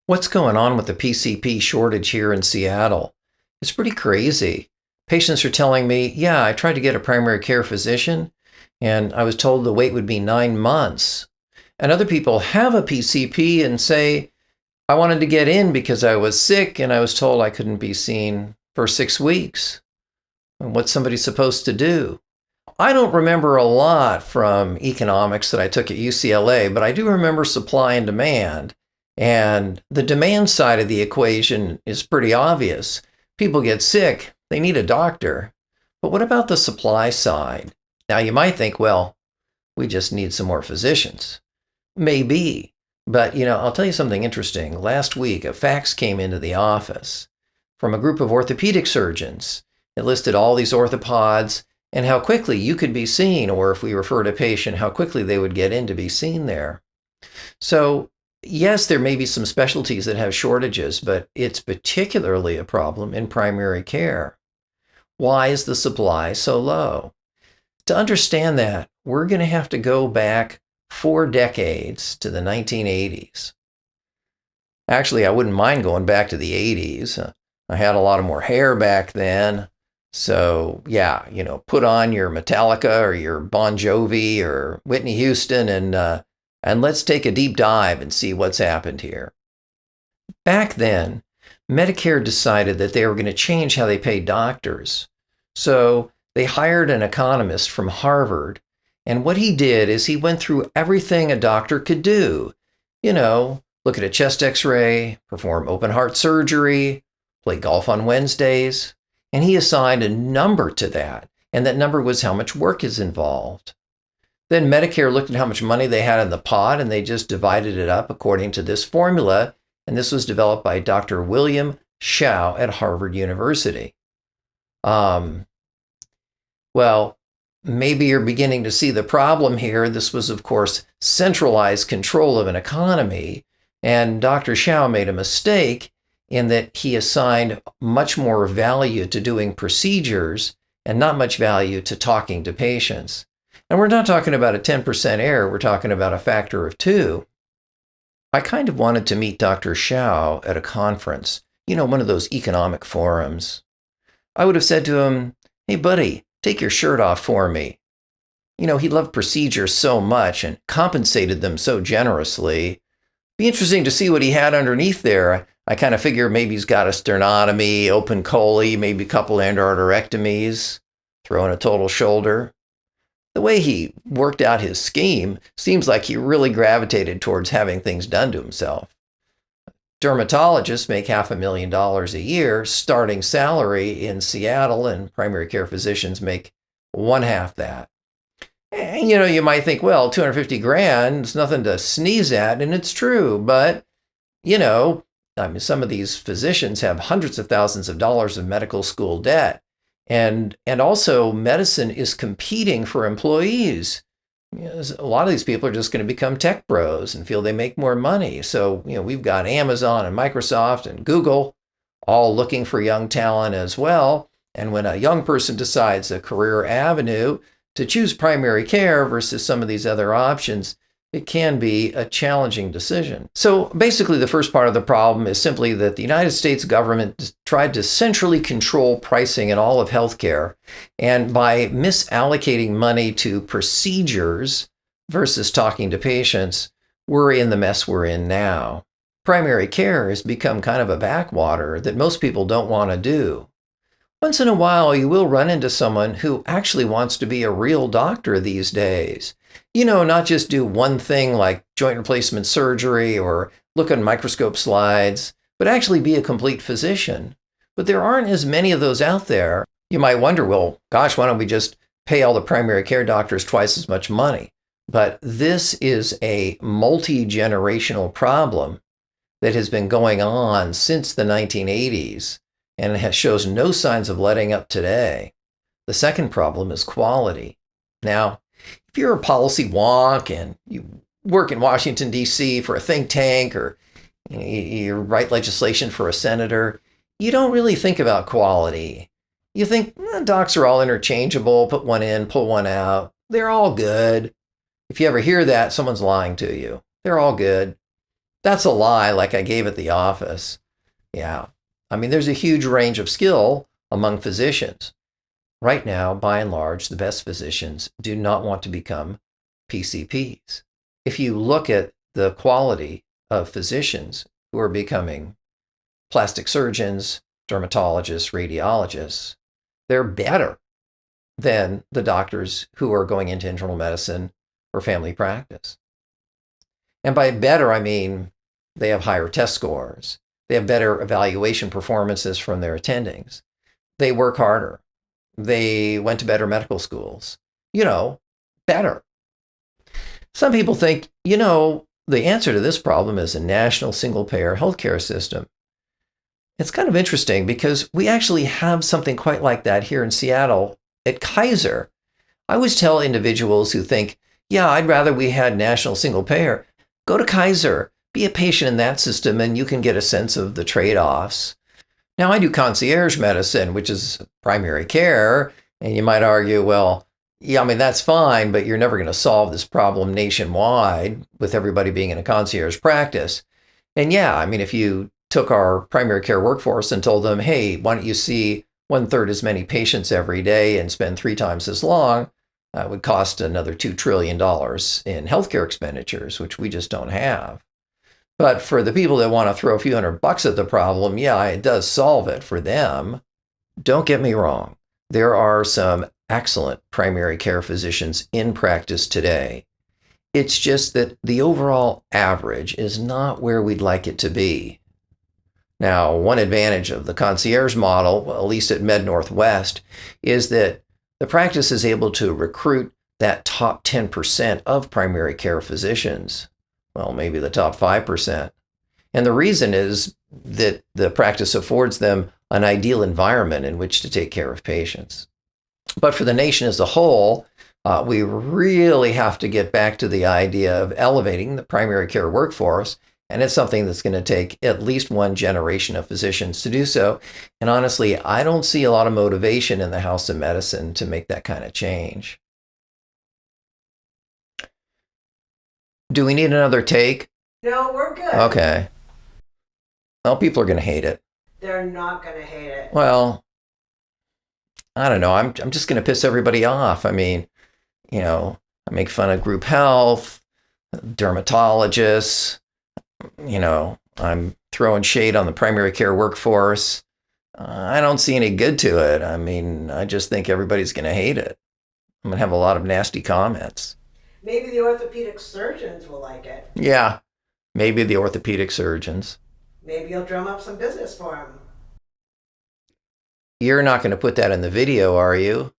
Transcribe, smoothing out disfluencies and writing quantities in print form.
What's going on with the PCP shortage here in Seattle? It's pretty crazy. Patients are telling me, yeah, I tried to get a primary care physician and I was told the wait would be 9 months. And other people have a PCP and say, I wanted to get in because I was sick and I was told I couldn't be seen for 6 weeks. And what's somebody supposed to do? I don't remember a lot from economics that I took at UCLA, but I do remember supply and demand. And the demand side of the equation is pretty obvious. People get sick, they need a doctor. But what about the supply side? Now you might think, well, we just need some more physicians. Maybe. But, I'll tell you something interesting. Last week, a fax came into the office from a group of orthopedic surgeons. It listed all these orthopods and how quickly you could be seen, or if we referred a patient, how quickly they would get in to be seen there. So, yes, there may be some specialties that have shortages, but it's particularly a problem in primary care. Why is the supply so low? To understand that, we're going to have to go back 4 decades to the 1980s. Actually, I wouldn't mind going back to the 80s. I had a lot of more hair back then. So, yeah, put on your Metallica or your Bon Jovi or Whitney Houston and let's take a deep dive and see what's happened here. Back then, Medicare decided that they were going to change how they pay doctors. So they hired an economist from Harvard. And what he did is he went through everything a doctor could do. Look at a chest x-ray, perform open heart surgery, play golf on Wednesdays. And he assigned a number to that. And that number was how much work is involved. Then Medicare looked at how much money they had in the pot and they just divided it up according to this formula. And this was developed by Dr. William Shao at Harvard University. Well, maybe you're beginning to see the problem here. This was, of course, centralized control of an economy. And Dr. Shao made a mistake in that he assigned much more value to doing procedures and not much value to talking to patients. And we're not talking about a 10% error, we're talking about a factor of 2. I kind of wanted to meet Dr. Shao at a conference, one of those economic forums. I would have said to him, hey buddy, take your shirt off for me. He loved procedures so much and compensated them so generously. Be interesting to see what he had underneath there. I kind of figure maybe he's got a sternotomy, open chole, maybe a couple endarterectomies, throw in a total shoulder. The way he worked out his scheme seems like he really gravitated towards having things done to himself. Dermatologists make $500,000 a year, starting salary in Seattle, and primary care physicians make 1/2 that. And, you might think, well, 250 grand is nothing to sneeze at, and it's true, but, some of these physicians have hundreds of thousands of dollars of medical school debt. And also medicine is competing for employees. A lot of these people are just going to become tech bros and feel they make more money. So, we've got Amazon and Microsoft and Google all looking for young talent as well. And when a young person decides a career avenue to choose primary care versus some of these other options, it can be a challenging decision. So basically, the first part of the problem is simply that the United States government tried to centrally control pricing in all of healthcare. And by misallocating money to procedures versus talking to patients, we're in the mess we're in now. Primary care has become kind of a backwater that most people don't want to do. Once in a while, you will run into someone who actually wants to be a real doctor these days. Not just do one thing like joint replacement surgery or look at microscope slides, but actually be a complete physician. But there aren't as many of those out there. You might wonder, well, gosh, why don't we just pay all the primary care doctors twice as much money? But this is a multi-generational problem that has been going on since the 1980s, and it shows no signs of letting up today. The second problem is quality. Now, if you're a policy wonk and you work in Washington, D.C. for a think tank, or you write legislation for a senator, you don't really think about quality. You think docs are all interchangeable, put one in, pull one out. They're all good. If you ever hear that, someone's lying to you. They're all good. That's a lie, like I gave at the office. Yeah. I mean, there's a huge range of skill among physicians. Right now, by and large, the best physicians do not want to become PCPs. If you look at the quality of physicians who are becoming plastic surgeons, dermatologists, radiologists, they're better than the doctors who are going into internal medicine or family practice. And by better, I mean they have higher test scores. They have better evaluation performances from their attendings. They work harder. They went to better medical schools. Better. Some people think, the answer to this problem is a national single-payer healthcare system. It's kind of interesting because we actually have something quite like that here in Seattle at Kaiser. I always tell individuals who think, yeah, I'd rather we had national single-payer, go to Kaiser, be a patient in that system, and you can get a sense of the trade-offs. Now, I do concierge medicine, which is primary care, and you might argue, well, yeah, I mean, that's fine, but you're never going to solve this problem nationwide with everybody being in a concierge practice. And yeah, I mean, if you took our primary care workforce and told them, hey, why don't you see 1/3 as many patients every day and spend 3 times as long, that would cost another $2 trillion in healthcare expenditures, which we just don't have. But for the people that want to throw a few $100 at the problem, yeah, it does solve it for them. Don't get me wrong. There are some excellent primary care physicians in practice today. It's just that the overall average is not where we'd like it to be. Now, one advantage of the concierge model, well, at least at Med Northwest, is that the practice is able to recruit that top 10% of primary care physicians. Well, maybe the top 5%. And the reason is that the practice affords them an ideal environment in which to take care of patients. But for the nation as a whole, we really have to get back to the idea of elevating the primary care workforce. And it's something that's going to take at least one generation of physicians to do so. And honestly, I don't see a lot of motivation in the House of Medicine to make that kind of change. Do we need another take? No, we're good. Okay. Well, people are going to hate it. They're not going to hate it. Well, I don't know. I'm just going to piss everybody off. I mean, I make fun of group health, dermatologists. I'm throwing shade on the primary care workforce. I don't see any good to it. I mean, I just think everybody's going to hate it. I'm going to have a lot of nasty comments. Maybe the orthopedic surgeons will like it. Yeah, maybe the orthopedic surgeons. Maybe you'll drum up some business for them. You're not going to put that in the video, are you?